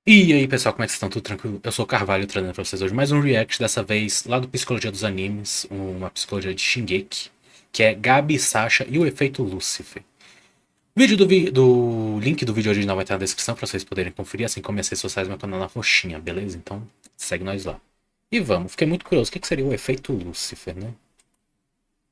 E aí, pessoal, como é que vocês estão? Tudo tranquilo? Eu sou o Carvalho, trazendo pra vocês hoje mais um react, dessa vez lá do Psicologia dos Animes, uma psicologia de Shingeki, que é Gabi, Sasha e o efeito Lúcifer. Vídeo do link do vídeo original vai estar na descrição pra vocês poderem conferir, assim como as redes sociais, meu canal na roxinha, beleza? Então, segue nós lá. E vamos, fiquei muito curioso, o que seria o efeito Lúcifer, né?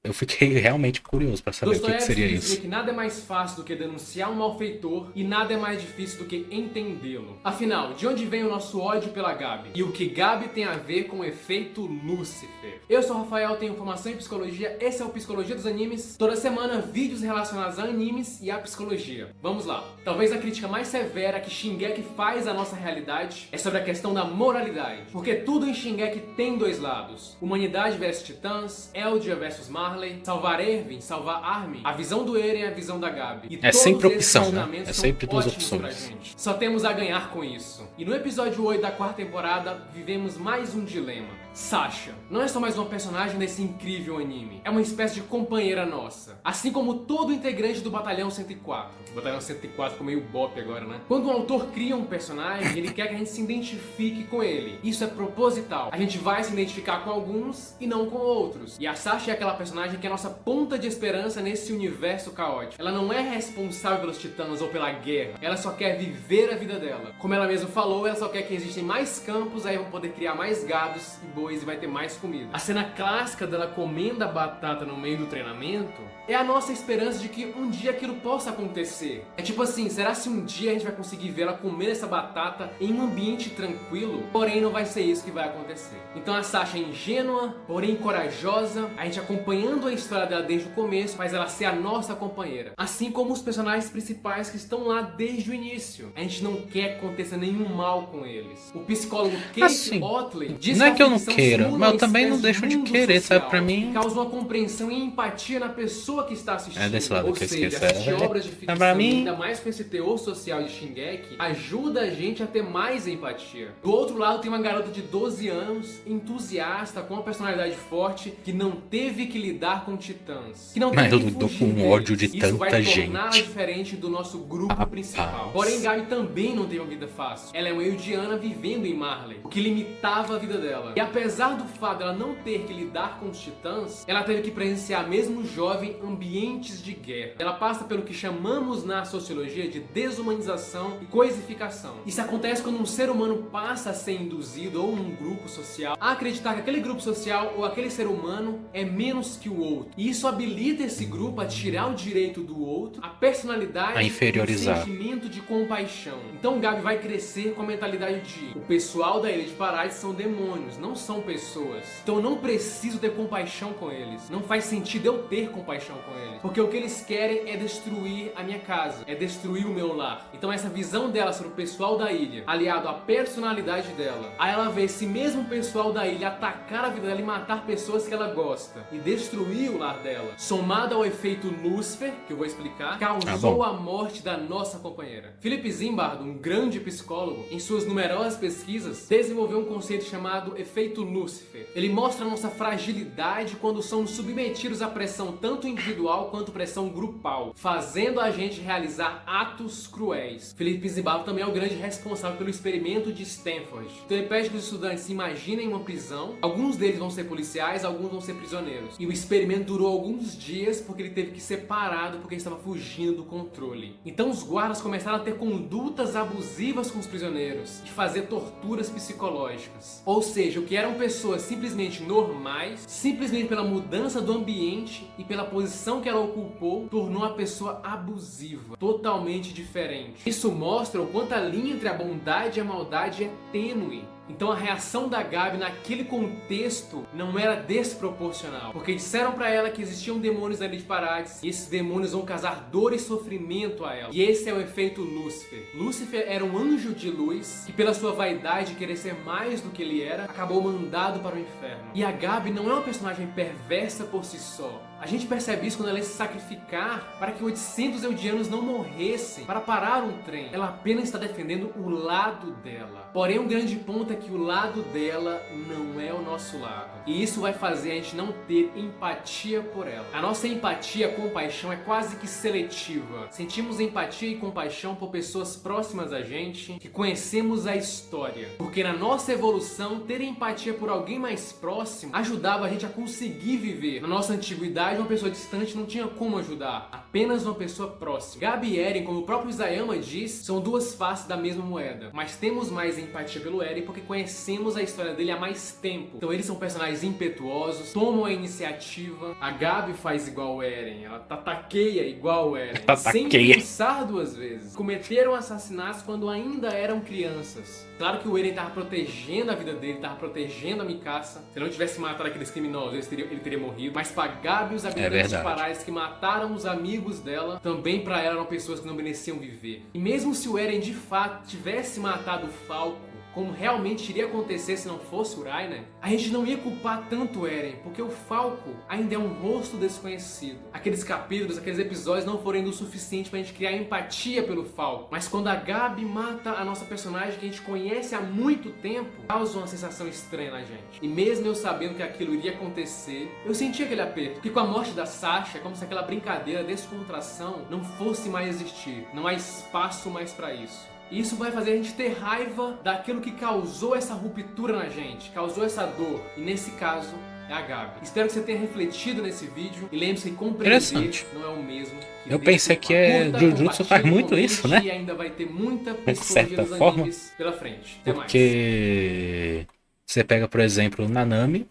Eu fiquei realmente curioso pra saber o que seria Dostoiévski dizia isso. que nada é mais fácil do que denunciar um malfeitor e nada é mais difícil do que entendê-lo. Afinal, de onde vem o nosso ódio pela Gabi? E o que Gabi tem a ver com o efeito Lúcifer? Eu sou o Rafael, tenho formação em psicologia, esse é o Psicologia dos Animes. Toda semana, vídeos relacionados a animes e à psicologia. Vamos lá. Talvez a crítica mais severa que Shingeki faz à nossa realidade é sobre a questão da moralidade. Porque tudo em Shingeki tem dois lados. Humanidade versus titãs, Eldia versus Marley, salvar Erwin, salvar Armin, a visão do Eren e a visão da Gabi. E É todos sempre esses opção, né? questionamentos É são sempre duas ótimos pra opções. gente. Só temos a ganhar com isso. E no episódio 8 da quarta temporada, vivemos mais um dilema. Sasha não é só mais uma personagem desse incrível anime, é uma espécie de companheira nossa. Assim como todo integrante do Batalhão 104. O Batalhão 104 ficou meio bop agora, né? Quando um autor cria um personagem, ele quer que a gente se identifique com ele. Isso é proposital. A gente vai se identificar com alguns e não com outros. E a Sasha é aquela personagem que é a nossa ponta de esperança nesse universo caótico. Ela não é responsável pelos titãs ou pela guerra. Ela só quer viver a vida dela. Como ela mesma falou, ela só quer que existem mais campos, aí vão poder criar mais gados e bois e vai ter mais comida. A cena clássica dela comendo a batata no meio do treinamento é a nossa esperança de que um dia aquilo possa acontecer. É tipo assim, será se um dia a gente vai conseguir ver ela comer essa batata em um ambiente tranquilo? Porém, não vai ser isso que vai acontecer. Então a Sasha é ingênua, porém corajosa, a gente acompanhando a história dela desde o começo, faz ela ser a nossa companheira. Assim como os personagens principais que estão lá desde o início. A gente não quer que aconteça nenhum mal com eles. O psicólogo Kate Assim, Otley diz não que é a que eu não ficção queira, simula mas uma eu também não espécie de deixo de mundo querer, sabe? social Pra que mim, causa uma compreensão e empatia na pessoa que está é desse assistindo. lado Ou que eu seja, esqueço. assistir É, obras de é pra ficção, e mim, ainda mais com esse teor social de Shingeki, ajuda a gente a ter mais empatia. Do outro lado tem uma garota de 12 anos, entusiasta, com uma personalidade forte, que não teve que lidar com titãs, que não mas teve eu que tô fugir com ódio de deles. Isso vai tanta torná-la gente. diferente do nosso grupo principal. Porém, Rapaz. Gabi também não teve uma vida fácil. Ela é uma Eldiana vivendo em Marley, o que limitava a vida dela. E apesar do fato dela não ter que lidar com os titãs, ela teve que presenciar, mesmo jovem, ambientes de guerra. Ela passa pelo que chamamos na sociologia de desumanização e coisificação. Isso acontece quando um ser humano passa a ser induzido, ou num grupo social, a acreditar que aquele grupo social ou aquele ser humano é menos que o outro. E isso habilita esse grupo a tirar o direito do outro, a personalidade A e o inferiorizar. sentimento de compaixão. Então Gabi vai crescer com a mentalidade de: o pessoal da Ilha de Paradis são demônios, não são pessoas. Então eu não preciso ter compaixão com eles. Não faz sentido eu ter compaixão com eles. Porque o que eles querem é destruir a minha casa, é destruir o meu lar. Então essa visão dela sobre o pessoal da ilha, aliado à personalidade dela, aí ela vê esse mesmo pessoal da ilha atacar a vida dela e matar pessoas que ela gosta e destruir o lar dela, somado ao efeito Lúcifer, que eu vou explicar, causou a morte da nossa companheira. Philip Zimbardo, um grande psicólogo, em suas numerosas pesquisas, desenvolveu um conceito chamado efeito Lúcifer. Ele mostra a nossa fragilidade quando somos submetidos à pressão tanto individual quanto pressão grupal, fazendo a gente realizar atos cruéis. Philip Zimbardo também é o grande responsável pelo experimento de Stanford. Então ele pede que os estudantes se imaginem em uma prisão, alguns deles vão ser policiais, alguns vão ser prisioneiros. E o experimento durou alguns dias porque ele teve que ser parado porque ele estava fugindo do controle. Então os guardas começaram a ter condutas abusivas com os prisioneiros, de fazer torturas psicológicas. Ou seja, o que eram pessoas simplesmente normais, simplesmente pela mudança do ambiente e pela posição que ela ocupou, tornou a pessoa abusiva, totalmente diferente. Isso mostra o quanto a linha entre a bondade e a maldade é tênue. Então a reação da Gabi naquele contexto não era desproporcional, porque disseram pra ela que existiam demônios na Ilha de Paradis e esses demônios vão causar dor e sofrimento a ela. E esse é o efeito Lúcifer. Lúcifer era um anjo de luz que, pela sua vaidade e querer ser mais do que ele era, acabou mandado para o inferno. E a Gabi não é uma personagem perversa por si só. A gente percebe isso quando ela ia se sacrificar para que 800 eldianos não morressem para parar um trem. Ela apenas está defendendo o lado dela. Porém, um grande ponto conta que o lado dela não é o nosso lado. E isso vai fazer a gente não ter empatia por ela. A nossa empatia, compaixão é quase que seletiva. Sentimos empatia e compaixão por pessoas próximas a gente, que conhecemos a história. Porque na nossa evolução, ter empatia por alguém mais próximo ajudava a gente a conseguir viver. Na nossa antiguidade, uma pessoa distante não tinha como ajudar. Apenas uma pessoa próxima. Gabi e Eren, como o próprio Isayama diz, são duas faces da mesma moeda. Mas temos mais empatia pelo Eren porque conhecemos a história dele há mais tempo. Então eles são personagens impetuosos, tomam a iniciativa. A Gabi faz igual o Eren, ela tataqueia igual o Eren, sem pensar duas vezes. Cometeram assassinatos quando ainda eram crianças. Claro que o Eren tava protegendo a vida dele, tava protegendo a Mikasa. Se não tivesse matado aqueles criminosos, ele teria morrido. Mas pra Gabi, os habitantes de Paradise que mataram os amigos dela, também pra ela eram pessoas que não mereciam viver. E mesmo se o Eren de fato tivesse matado o Falco, como realmente iria acontecer se não fosse o Reiner, a gente não ia culpar tanto o Eren, porque o Falco ainda é um rosto desconhecido. Aqueles capítulos, aqueles episódios não foram o suficiente pra gente criar empatia pelo Falco. Mas quando a Gabi mata a nossa personagem que a gente conhece há muito tempo, causa uma sensação estranha na gente. E mesmo eu sabendo que aquilo iria acontecer, eu senti aquele aperto. Porque com a morte da Sasha, é como se aquela brincadeira, descontração, não fosse mais existir. Não há espaço mais pra isso. E isso vai fazer a gente ter raiva daquilo que causou essa ruptura na gente, causou essa dor. E nesse caso, é a Gabi. Espero que você tenha refletido nesse vídeo e lembre-se que compreender não é o mesmo que eu pensei que Jujutsu faz muito isso, né? E ainda vai ter muita de certa forma, pela frente. Até mais. Porque você pega, por exemplo, Nanami.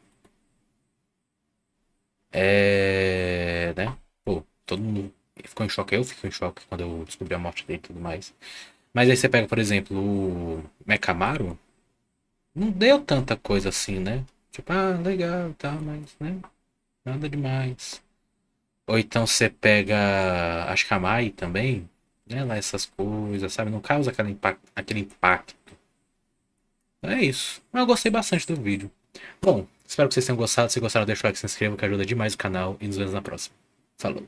Né? Pô, todo mundo ficou em choque. Eu fico em choque quando eu descobri a morte dele e tudo mais. Mas aí você pega, por exemplo, o Mekamaru, não deu tanta coisa assim, né? Tipo, legal, tá, mas, né? Nada demais. Ou então você pega a Shamai também, né? Lá essas coisas, sabe? Não causa aquele impacto. É isso. Mas eu gostei bastante do vídeo. Bom, espero que vocês tenham gostado. Se gostaram, deixa o like, se inscreva, que ajuda demais o canal. E nos vemos na próxima. Falou!